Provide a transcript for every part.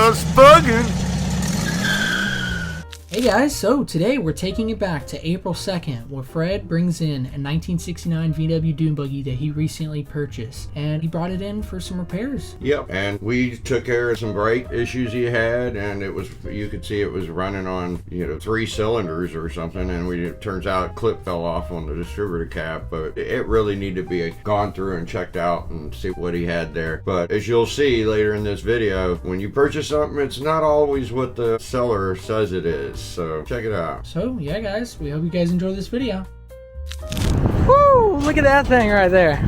just bugging. Hey guys, so today we're taking it back to April 2nd where Fred brings in a 1969 VW Dune Buggy that he recently purchased, and he brought it in for some repairs. Yep, and we took care of some brake issues he had, and it was, you could see it was running on, 3 cylinders or something, and it turns out a clip fell off on the distributor cap, but it really needed to be gone through and checked out and see what he had there. But as you'll see later in this video, when you purchase something, it's not always what the seller says it is. So check it out. So yeah guys, we hope you guys enjoy this video. Woo! Look at that thing right there.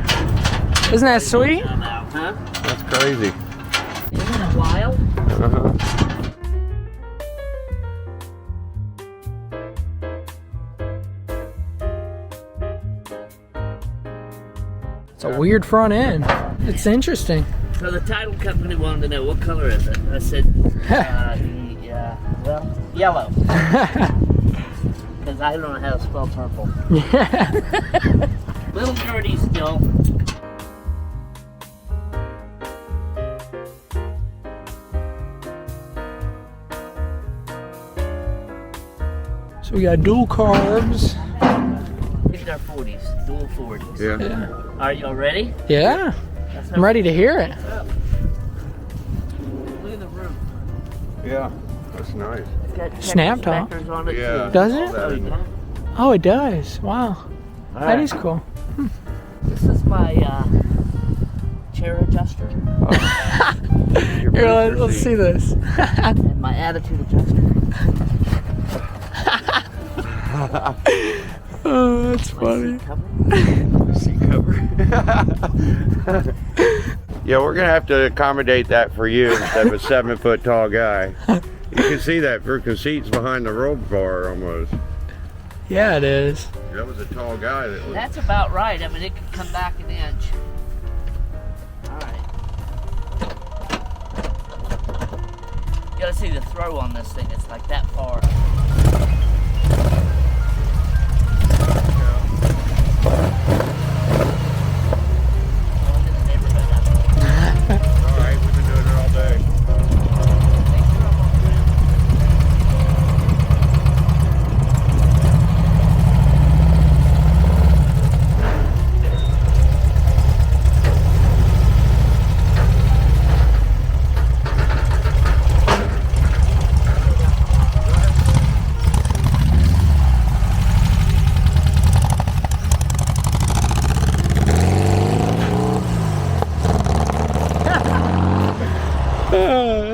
Isn't that sweet? Huh? That's crazy. Isn't it wild? It's a weird front end. It's interesting. So the title company wanted to know what color is it. I said, well, yellow. Because I don't know how to spell purple. Little dirty still. So we got dual carbs. These are 40s, dual 40s. Yeah. Are y'all ready? Yeah. I'm ready to hear it. Look at the roof. Yeah. That's nice. It's got Snap top. speckers on it Yeah. too. Does it? Oh, yeah. Oh, it does. Wow. That is cool. This is my chair adjuster Here, let's see this. and my attitude adjuster. Oh, that's My funny. seat cover. Seat cover. Yeah, we're gonna have to accommodate that for you instead of a 7-foot tall guy. You can see that freaking seat's behind the roll bar almost. Yeah, it is. That was a tall guy that was. That's about right. I mean, it could come back an inch. All right. You gotta see the throw on this thing. It's like that far. Alright, we've been doing it all day.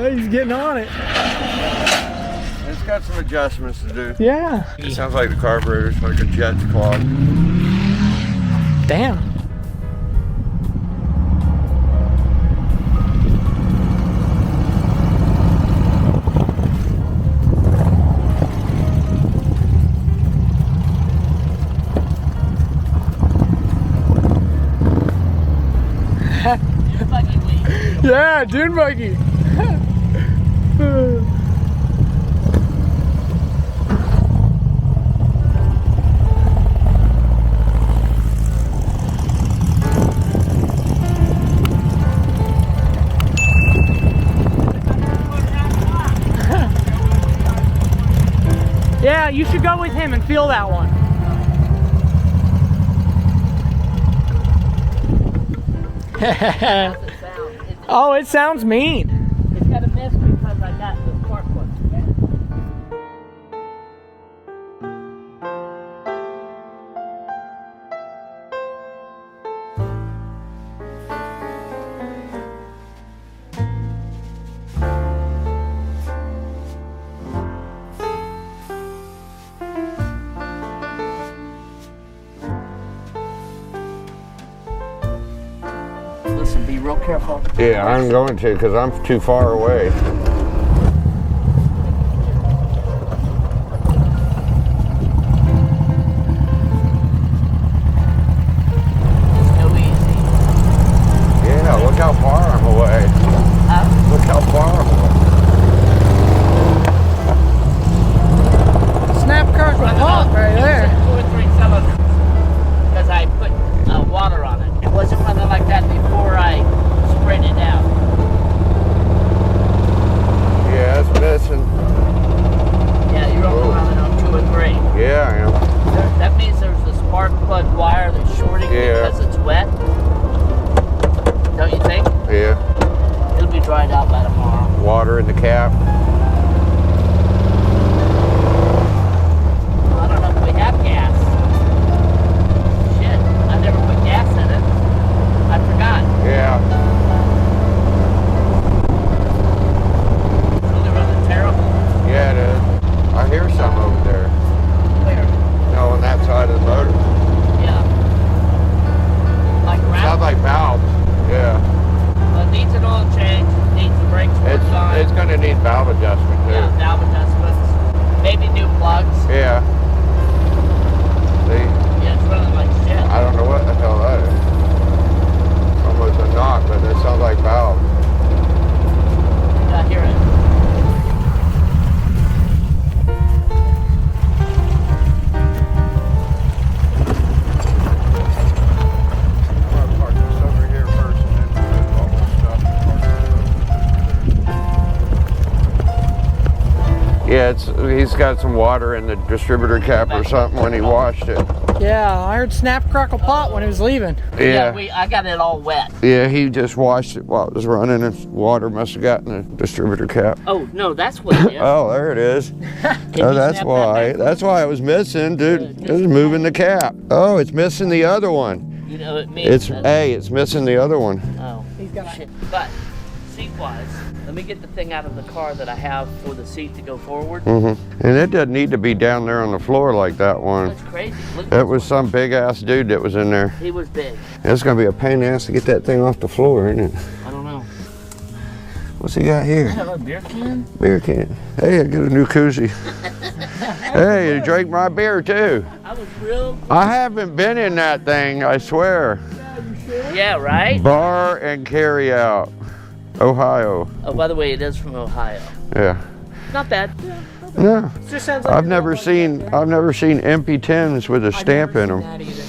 He's getting on it. It's got some adjustments to do. Yeah. It sounds like the carburetor's like a jet clog. Damn. Yeah, Dune Buggy. Yeah, you should go with him and feel that one. Oh, it sounds mean. It's got a miss because I got the spark plug. Listen, be real careful. Yeah, I'm going to because I'm too far away. No easy. Yeah, look how far I'm away. Huh? Look how far I'm away. Snap crackle pop right there. 2 or 3 cylinders. Because I put water on it. It wasn't running like that before I sprayed it out. cap. I don't know if we have gas. Shit, I never put gas in it. I forgot. Yeah. It's really running terrible. Yeah, it is. I hear some over there. Where? No, on that side of the motor. Yeah. Like Sounds around. like valves. Yeah. Well, it needs an oil change. Needs the brakes worked on. It's going to need valve adjustment too. Yeah, valve adjustments. Maybe new plugs. Yeah. See, Yeah, it's running like shit. I don't know what the hell that is. Almost a knock, but it sounds like valve. Yeah, I hear it. Yeah, he's got some water in the distributor cap or something when he washed it. Yeah, I heard snap, crackle, pop when he was leaving. Yeah. I got it all wet. Yeah, he just washed it while it was running and water must have gotten the distributor cap. Oh, no, that's what it is. Oh, there it is. Oh, that's why. That's why it was missing, dude. It was moving the cap. Oh, it's missing the other one. You know, it means It's missing the other one. Oh, He's got shit. But, seat-wise, let me get the thing out of the car that I have for the seat to go forward. Mm-hmm. And it doesn't need to be down there on the floor like that one. That's crazy. Look at That this was one. some big ass dude that was in there. He was big. It's gonna be a pain in the ass to get that thing off the floor, isn't it? I don't know. What's he got here? I have a beer can? Beer can. Hey, I got a new koozie. Hey, you drank my beer too. I was real. I haven't been in that thing, I swear. Yeah, right? Bar and carry out. Ohio. Oh, by the way, it is from Ohio. Yeah. Not bad. No. It just sounds like I've never seen empty tins with a stamp in them. That either.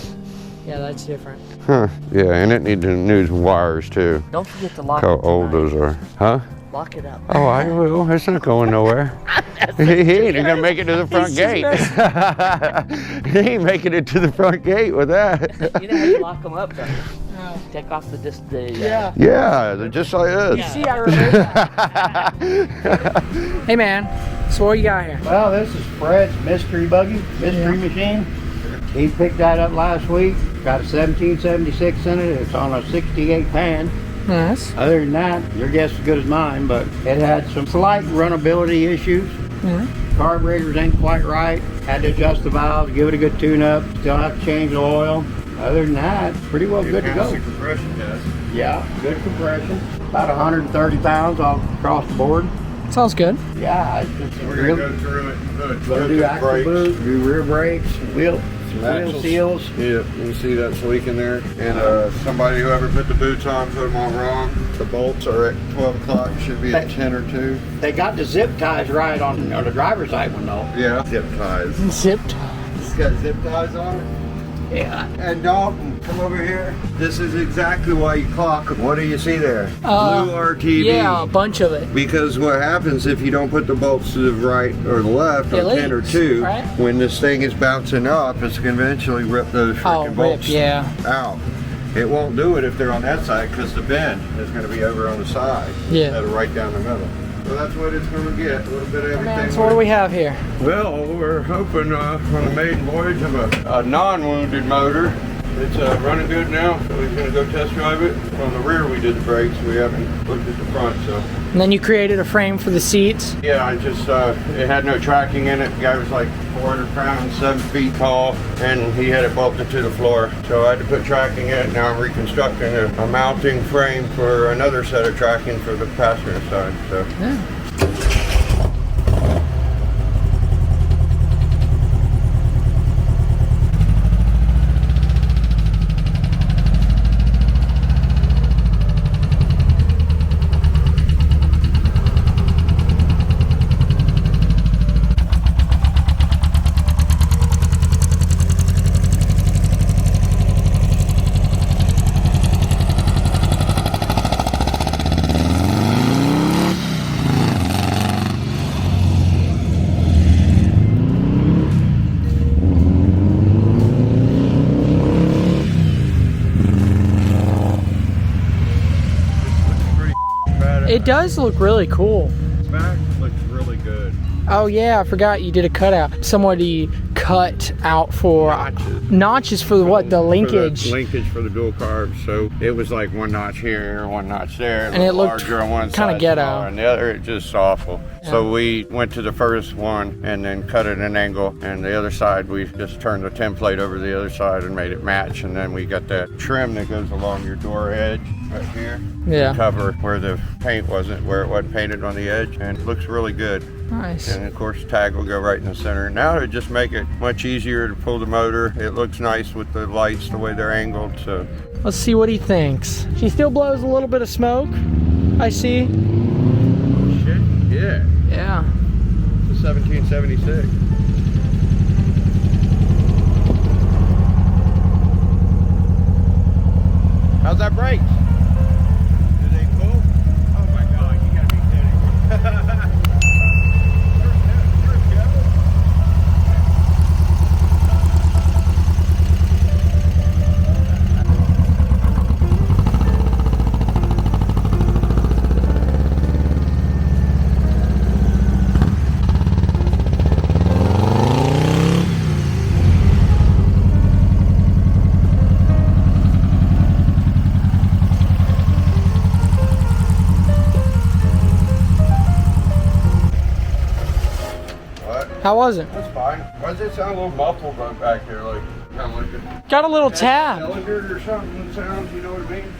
Yeah, that's different. Huh. Yeah, and it needs new wires too. Don't forget to lock How it old tonight. those are. Huh? Lock it up. Oh, I will. It's not going nowhere. He ain't gonna make it to the front gate. He ain't making it to the front gate with that. You know how you lock them up, don't you? Oh. Take off the Yeah. Yeah, they're just like this. See, I remember. Hey, man. So what you got here? Well, this is Fred's mystery buggy, mystery machine. He picked that up last week. Got a 1776 in it. It's on a 68 pan. Nice. Other than that, your guess is as good as mine, but it had some slight runnability issues. Yeah. Carburetors ain't quite right. Had to adjust the valves, give it a good tune-up. Still have to change the oil. Other than that, pretty well good to go. Compression test. Yeah, good compression. About 130 pounds all across the board. Sounds good. Yeah, it's We're real. gonna go through it. Gonna do axle boot, do rear brakes, wheel seals. Yeah, you can see that's leaking there. And somebody, whoever put the boots on, put them on wrong. The bolts are at 12 o'clock, should be at 10 or 2. They got the zip ties right on the driver's side one though. Yeah. Zip ties. Zipped. It's got zip ties on it. Yeah. And Dalton, come over here. This is exactly why you clock. What do you see there? Blue RTV. Yeah, a bunch of it. Because what happens if you don't put the bolts to the right or the left It on 10 or leaks, 2, right? when this thing is bouncing up, it's going to eventually rip those freaking bolts out. It won't do it if they're on that side because the bend is going to be over on the side instead of right down the middle. So that's what it's going to get, a little bit of everything. So what do we have here? Well, we're hoping on the maiden voyage of a non-wounded motor. It's running good now, so we're going to go test drive it. On the rear we did the brakes, we haven't looked at the front, so. And then you created a frame for the seats. Yeah, I just, it had no tracking in it. The guy was like 400 pounds, 7 feet tall, and he had it bolted to the floor. So I had to put tracking in it. Now I'm reconstructing a mounting frame for another set of tracking for the passenger side, so. Yeah. It does look really cool. back looks really good. Oh yeah, I forgot you did a cutout. Somebody cut out for notches for what? The linkage. For the linkage for the dual carbs. So it was like one notch here, one notch there. And it looked larger on one kind of side, ghetto. smaller on the other. It's just awful. Yeah. So we went to the first one and then cut it an angle, and the other side we just turned the template over the other side and made it match. And then we got that trim that goes along your door edge right here. Yeah. To cover where the paint wasn't, where it wasn't painted on the edge, and it looks really good. Nice. And of course, tag will go right in the center. Now it just make it much easier to pull the motor. It looks nice with the lights, the way they're angled. So Let's see what he thinks. She still blows a little bit of smoke, I see. shit, yeah, Yeah. it's a 1776. How's that brakes? Do they pull? Oh my God, you gotta be kidding. How was it? That's fine. Why does it sound a little muffled back there, like kind of like a Got a little tab. cylinder or something sounds, you know what I mean?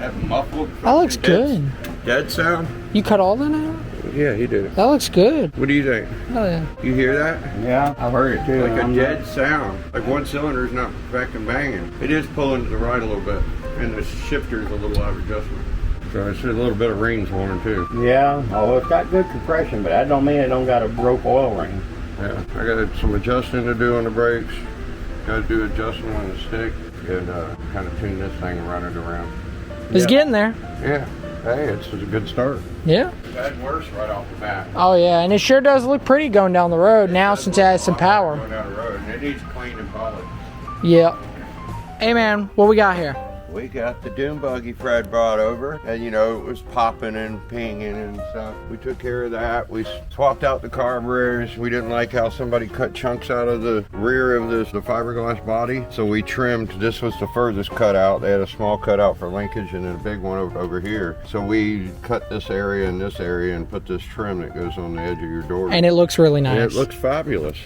That muffled. That looks dead- good. Dead sound? You cut all that out? Yeah, he did it. That looks good. What do you think? Oh yeah. You hear that? Yeah, I've heard it too. Like a dead sound. Like one cylinder is not back and banging. It is pulling to the right a little bit, and the shifter is a little out of adjustment. So it's a little bit of rings on it too. Yeah, oh, it's got good compression, but that don't mean it don't got a broke oil ring. Yeah, I got some adjusting to do on the brakes. Got to do adjustment on the stick and kind of tune this thing and run it around. It's getting there. Yeah, hey, it's a good start. Yeah. It's had worse right off the bat. Oh yeah, and it sure does look pretty going down the road now since it has some power. Going down the road, and it needs clean and polished. Yep. Hey man, what we got here? We got the Dune Buggy Fred brought over, and you know, it was popping and pinging and stuff. We took care of that. We swapped out the carburetors. We didn't like how somebody cut chunks out of the rear of the fiberglass body, so we trimmed. This was the furthest cutout. They had a small cutout for linkage and then a big one over here. So we cut this area and this area and put this trim that goes on the edge of your door. And it looks really nice. And it looks fabulous.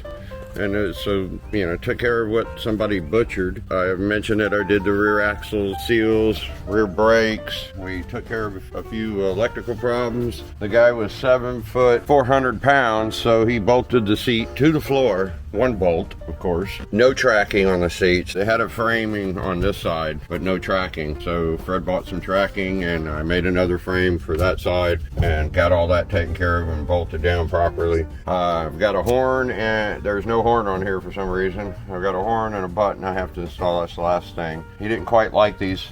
And so, you know, took care of what somebody butchered. I mentioned that I did the rear axle seals, rear brakes. We took care of a few electrical problems. The guy was 7 foot, 400 pounds, so he bolted the seat to the floor. One bolt, of course. No tracking on the seats. They had a framing on this side, but no tracking. So Fred bought some tracking, and I made another frame for that side and got all that taken care of and bolted down properly. I've got a horn, and there's no horn on here for some reason. I've got a horn and a button I have to install. That's the last thing. He didn't quite like these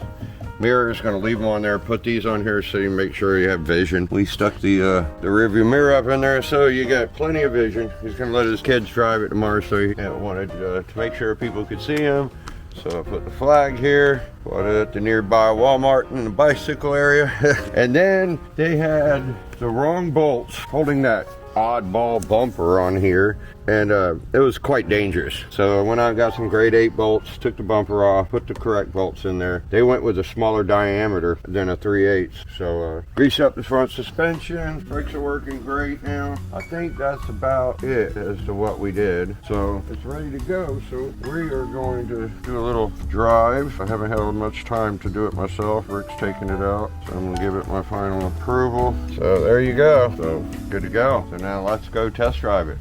mirrors. Going to leave them on there, put these on here so you make sure you have vision. We stuck the rear view mirror up in there so you got plenty of vision. He's going to let his kids drive it tomorrow, so he wanted to make sure people could see him. So I put the flag here, put it at the nearby Walmart in the bicycle area. And then they had the wrong bolts holding that oddball bumper on here, and it was quite dangerous. So I went out and got some grade 8 bolts, took the bumper off, put the correct bolts in there. They went with a smaller diameter than a 3/8. So greased up the front suspension. Brakes are working great now. I think that's about it as to what we did. So it's ready to go. So we are going to do a little drive. I haven't had much time to do it myself. Rick's taking it out, so I'm gonna give it my final approval. So there you go. So good to go. So now let's go test drive it.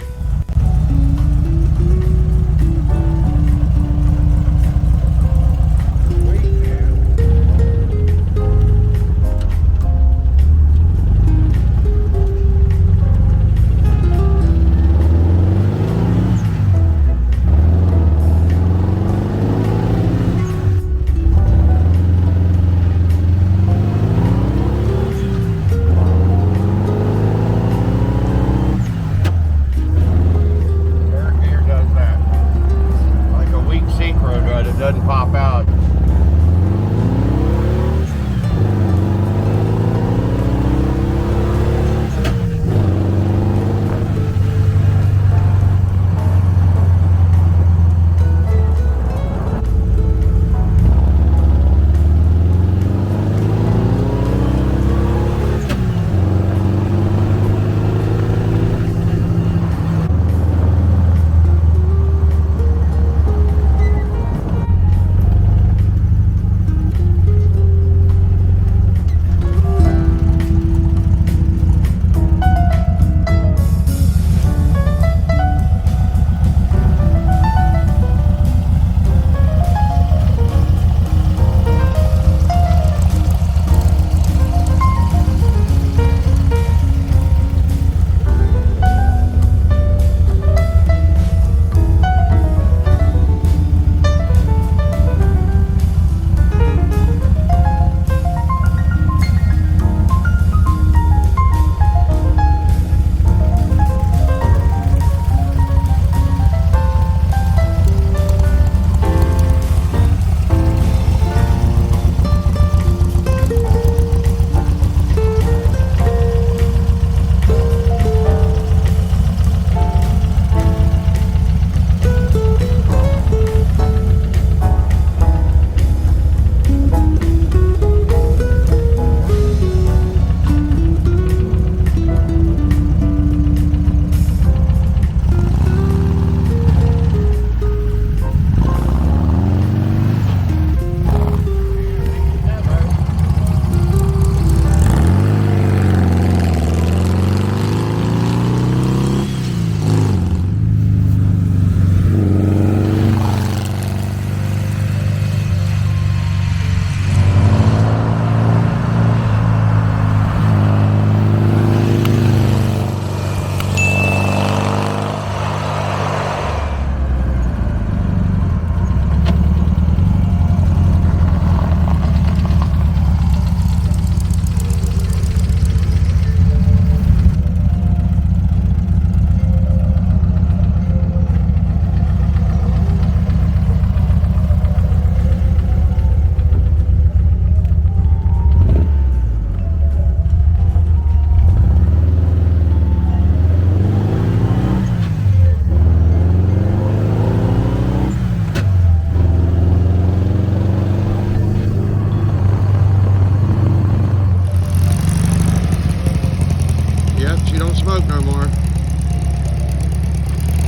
smoke no more.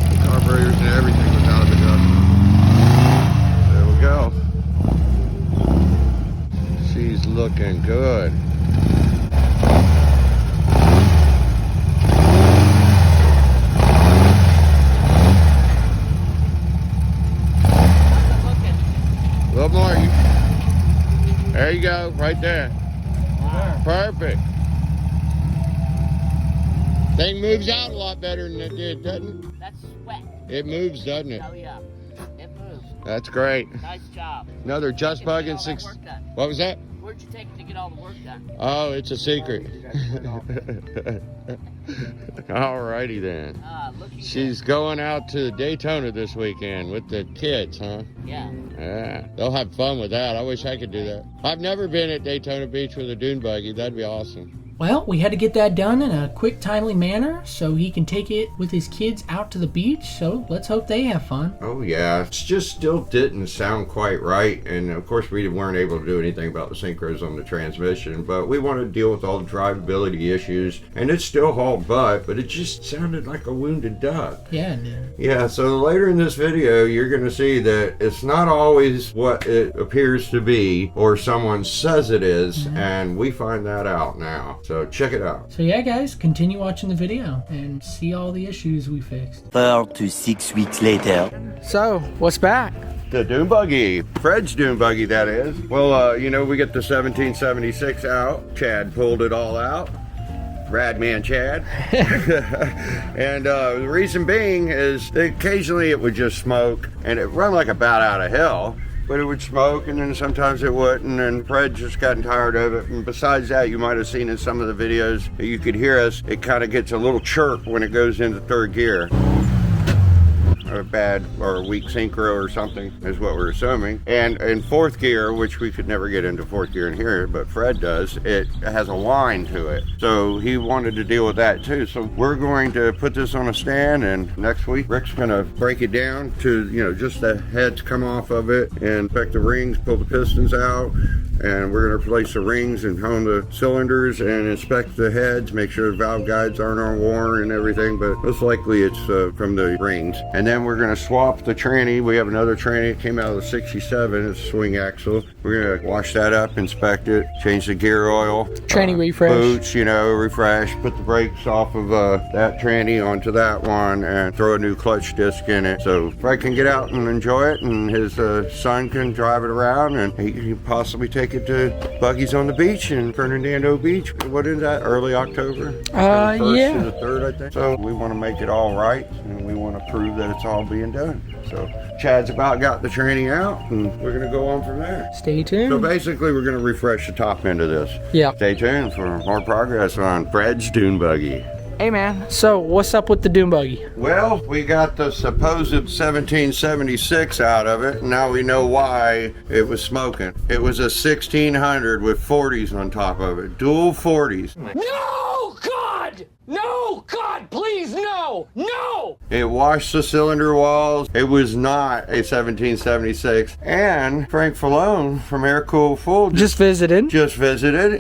The carburetors and everything was out of the duct. There we go. She's looking good. A little more. There you go, right there. Wow. Perfect. Thing moves out a lot better than it did, doesn't it? That's sweat. It moves, doesn't it? Oh yeah, it moves. That's great. Nice job. Another Just Where'd you Buggin get all that 6. work done? What was that? Where'd you take it to get all the work done? Oh, it's a secret. Alrighty then. Looking She's going out to Daytona this weekend with the kids, huh? good. Yeah. Yeah, they'll have fun with that. I wish I could do that. I've never been at Daytona Beach with a dune buggy. That'd be awesome. Well, we had to get that done in a quick, timely manner so he can take it with his kids out to the beach. So let's hope they have fun. Oh yeah, it just still didn't sound quite right, and of course we weren't able to do anything about the synchros on the transmission, but we wanted to deal with all the drivability issues, and it still hauled butt, but it just sounded like a wounded duck. Yeah, it did. Yeah, so later in this video you're going to see that it's not always what it appears to be or someone says it is, and we find that out now. So check it out. So yeah, guys, continue watching the video and see all the issues we fixed. 4 to 6 weeks later. So, what's back? The dune buggy, Fred's dune buggy, that is. Well, you know, we get the 1776 out. Chad pulled it all out. Radman Chad. And the reason being is that occasionally it would just smoke and it run like a bat out of hell. But it would smoke, and then sometimes it wouldn't, and Fred just gotten tired of it. And besides that, you might have seen in some of the videos that you could hear us, it kind of gets a little chirp when it goes into third gear. A bad or a weak synchro or something is what we're assuming. And in fourth gear, which we could never get into fourth gear in here, but Fred does, it has a whine to it. So he wanted to deal with that too. So we're going to put this on a stand, and next week Rick's gonna break it down to, you know, just the heads come off of it and inspect the rings, pull the pistons out, and we're going to replace the rings and hone the cylinders and inspect the heads, make sure the valve guides aren't on worn and everything, but most likely it's from the rings. And then we're going to swap the tranny. We have another tranny that came out of the 67, it's a swing axle. We're going to wash that up, inspect it, change the gear oil. Tranny refresh. Boots, you know, refresh, put the brakes off of that tranny onto that one and throw a new clutch disc in it. So Fred can get out and enjoy it, and his son can drive it around, and he can possibly take it to Buggy's on the beach in Fernando Beach. What is that? Early October? Yeah. To the 3rd, I think. So we want to make it all right, and we want to prove that it's all being done. So Chad's about got the tranny out, and we're going to go on from there. Stay tuned. So basically, we're going to refresh the top end of this. Yeah. Stay tuned for more progress on Fred's dune buggy. Hey man, so what's up with the dune buggy? Well, we got the supposed 1776 out of it. Now we know why it was smoking. It was a 1600 with 40s on top of it. Dual 40s. No, God! No, God, please, no! No! It washed the cylinder walls. It was not a 1776. And Frank Falone from Air Cool Full Just visited.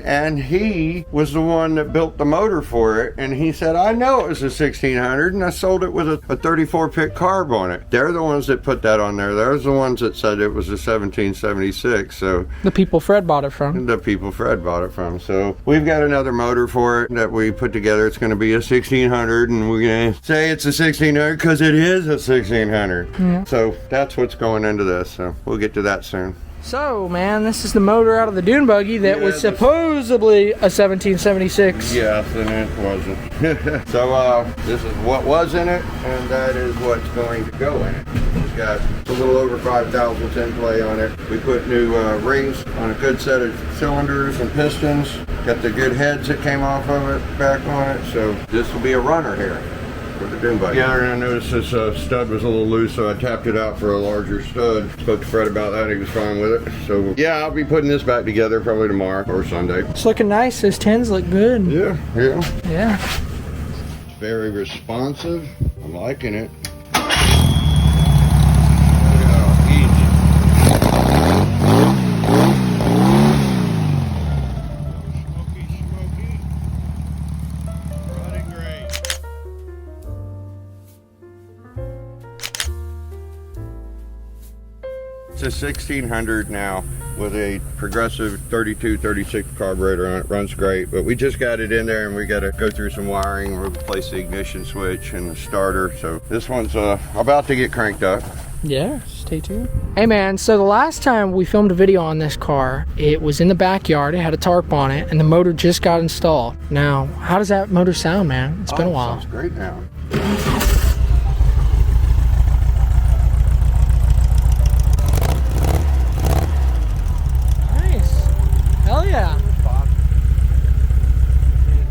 and he was the one that built the motor for it, and he said, I know it was a 1600, and I sold it with a 34 pit carb on it. They're the ones that put that on there. They're the ones that said it was a 1776. So The people Fred bought it from. the people Fred bought it from. So we've got another motor for it that we put together. It's going to be a 1600, and we're going to say it's a 1600 because it is a 1600. Yeah. So that's what's going into this. So we'll get to that soon. So man, this is the motor out of the dune buggy that Yeah, was this- supposedly a 1776. Yes, and it wasn't. So this is what was in it, and that is what's going to go in it. It's got a little over 5,000 tin play on it. We put new rings on a good set of cylinders and pistons. Got the good heads that came off of it back on it. So this will be a runner here for the dune buggy. Yeah, and I noticed this stud was a little loose, so I tapped it out for a larger stud. Spoke to Fred about that, he was fine with it. So yeah, I'll be putting this back together probably tomorrow or Sunday. It's looking nice. Those tins look good. Yeah. Yeah. Very responsive. I'm liking it. It's a 1600 now with a progressive 32-36 carburetor on it. Runs great, but we just got it in there and we got to go through some wiring, replace the ignition switch and the starter. So this one's about to get cranked up. Yeah, stay tuned. Hey man, so the last time we filmed a video on this car, it was in the backyard, it had a tarp on it, and the motor just got installed. Now, how does that motor sound, man? It's been a while. Sounds great now. Nice. Hell yeah.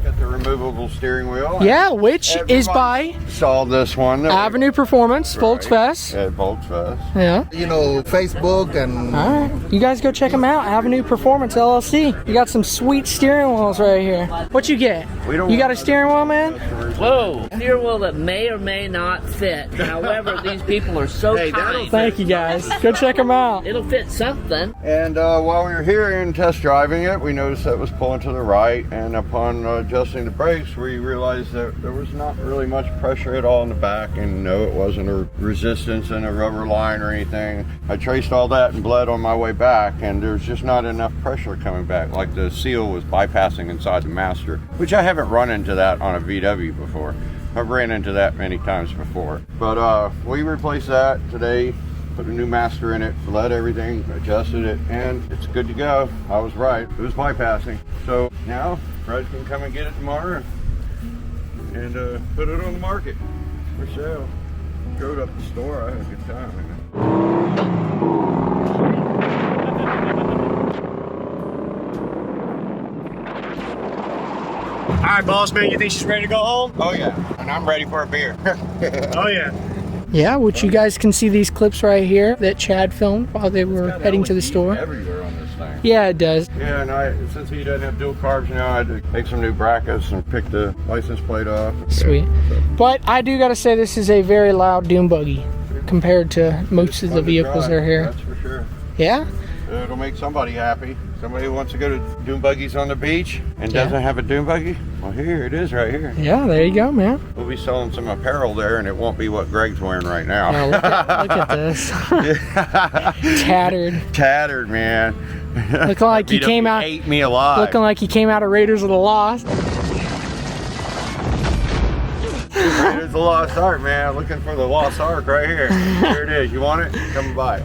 Got the removable steering wheel. Yeah, which is by Saw this one. Avenue Performance, Volkswagen. At Volkswagen. Yeah. You know, Facebook and... All right. You guys go check them out. Avenue Performance LLC. You got some sweet steering wheels right here. What you get? You got a steering wheel, man? Whoa! Steering wheel that may or may not fit. However, these people are so kind. Thank you guys. Go check them out. It'll fit something. And while we were here and test driving it, we noticed that it was pulling to the right, and upon adjusting the brakes, we realized that there was not really much pressure at all in the back, and no, it wasn't a resistance in a rubber line or anything. I traced all that and bled on my way back, and there's just not enough pressure coming back, like the seal was bypassing inside the master, which I haven't run into that on a VW before. I've ran into that many times before. But we replaced that today, put a new master in it, bled everything, adjusted it, and it's good to go. I was right, it was bypassing. So now Fred can come and get it tomorrow and put it on the market for sale. Drove up the store, I had a good time. All right, boss man, you think she's ready to go home? Oh yeah, and I'm ready for a beer. Oh yeah. Yeah, which you guys can see these clips right here that Chad filmed while they were heading to the store. Everywhere on this thing. Yeah, it does. Yeah, and since he doesn't have dual carbs now, I had to make some new brackets and pick the license plate off. Sweet. But I do gotta say this is a very loud dune buggy compared to most of the vehicles that are here. That's for sure. Yeah? It'll make somebody happy. Somebody who wants to go to dune buggies on the beach and doesn't have a dune buggy. Well, here it is right here. Yeah, there you go, man. We'll be selling some apparel there, and it won't be what Greg's wearing right now. Yeah, look at this. Tattered. Tattered, man. Looking like he came out. Ate me alive. Looking like he came out of Raiders of the Lost. Raiders of the Lost Ark, man. Looking for the Lost Ark right here. Here it is. You want it? Come by.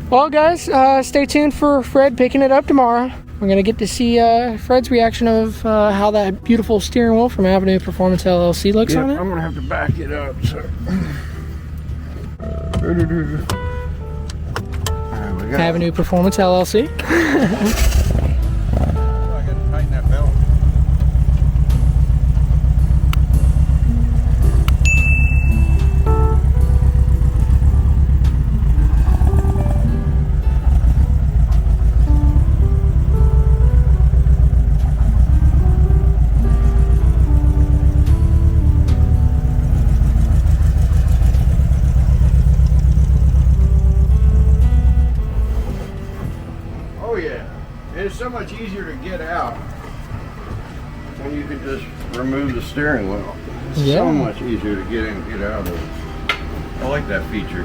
Well, guys, stay tuned for Fred picking it up tomorrow. We're going to get to see Fred's reaction of how that beautiful steering wheel from Avenue Performance LLC looks on it. I'm going to have to back it up. So. Avenue Performance LLC. I got to tighten that belt. Oh yeah, it's so much easier to get out when you can just remove the steering wheel. It's so much easier to get in and get out of it. I like that feature.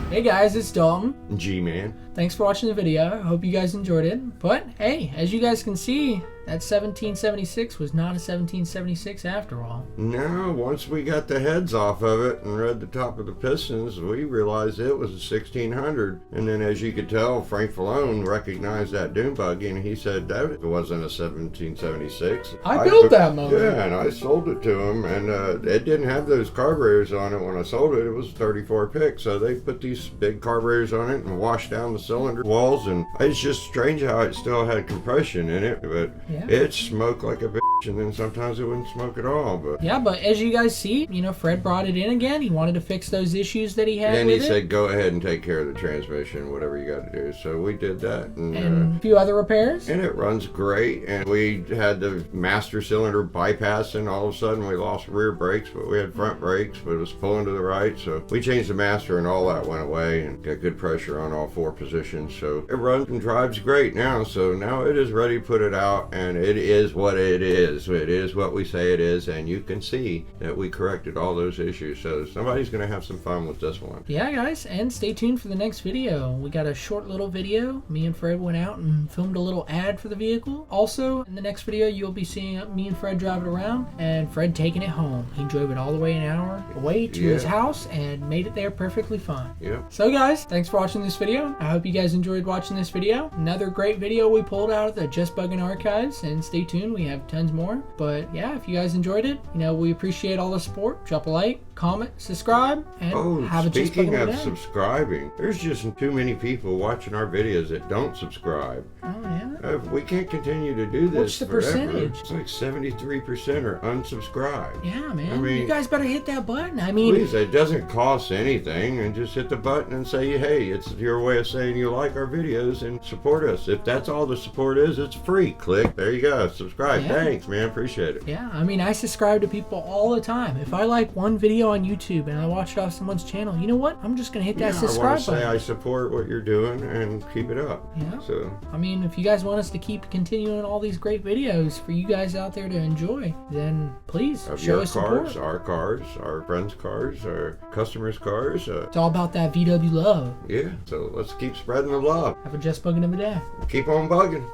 Hey guys, it's Dalton. G-Man. Thanks for watching the video. I hope you guys enjoyed it. But hey, as you guys can see, that 1776 was not a 1776 after all. No, once we got the heads off of it and read the top of the pistons, we realized it was a 1600. And then as you could tell, Frank Falone recognized that dune buggy and he said that wasn't a 1776. I built that motor. Yeah, and I sold it to him, and it didn't have those carburetors on it when I sold it. It was 34 pick, so they put these big carburetors on it and washed down the cylinder walls, and it's just strange how it still had compression in it, but it smoked like a bitch, and then sometimes it wouldn't smoke at all. But yeah, but as you guys see, you know, Fred brought it in again. He wanted to fix those issues that he had and with he it. said, go ahead and take care of the transmission, whatever you got to do. So we did that, and a few other repairs. And it runs great. And we had the master cylinder bypass, and all of a sudden we lost rear brakes, but we had front brakes, but it was pulling to the right. So we changed the master, and all that went away, and got good pressure on all four positions. So it runs and drives great now. So now it is ready to put it out, and and it is what it is. It is what we say it is, and you can see that we corrected all those issues. So somebody's going to have some fun with this one. Yeah, guys, and stay tuned for the next video. We got a short little video. Me and Fred went out and filmed a little ad for the vehicle. Also, in the next video, you'll be seeing me and Fred drive it around, and Fred taking it home. He drove it all the way an hour away to his house and made it there perfectly fine. Yeah. So guys, thanks for watching this video. I hope you guys enjoyed watching this video. Another great video we pulled out of the Just Buggin Archives, and stay tuned, we have tons more. But yeah, if you guys enjoyed it, you know, we appreciate all the support. Drop a like, comment, subscribe, and have a Just speaking Buggin' of day. subscribing, there's just too many people watching our videos that don't subscribe. Oh yeah. We can't continue to do this. What's the forever. percentage? It's like 73% are unsubscribed. Yeah, man. I mean, you guys better hit that button. I mean, please, it doesn't cost anything, and just hit the button and say, hey, it's your way of saying you like our videos and support us. If that's all the support is, it's free. Click, there you go, subscribe. Yeah. Thanks, man, appreciate it. yeah, I mean, I subscribe to people all the time. If I like one video on YouTube and I watch it off someone's channel, you know what? I'm just gonna hit that I subscribe want to say button. I support what you're doing and keep it up. Yeah. So I mean, if you guys want us to keep continuing all these great videos for you guys out there to enjoy, then please of show your us cars, support. our cars, our friends' cars, our customers' cars. It's all about that VW love. Yeah, so let's keep spreading the love. Have a Just Buggin' of a day. Keep on bugging.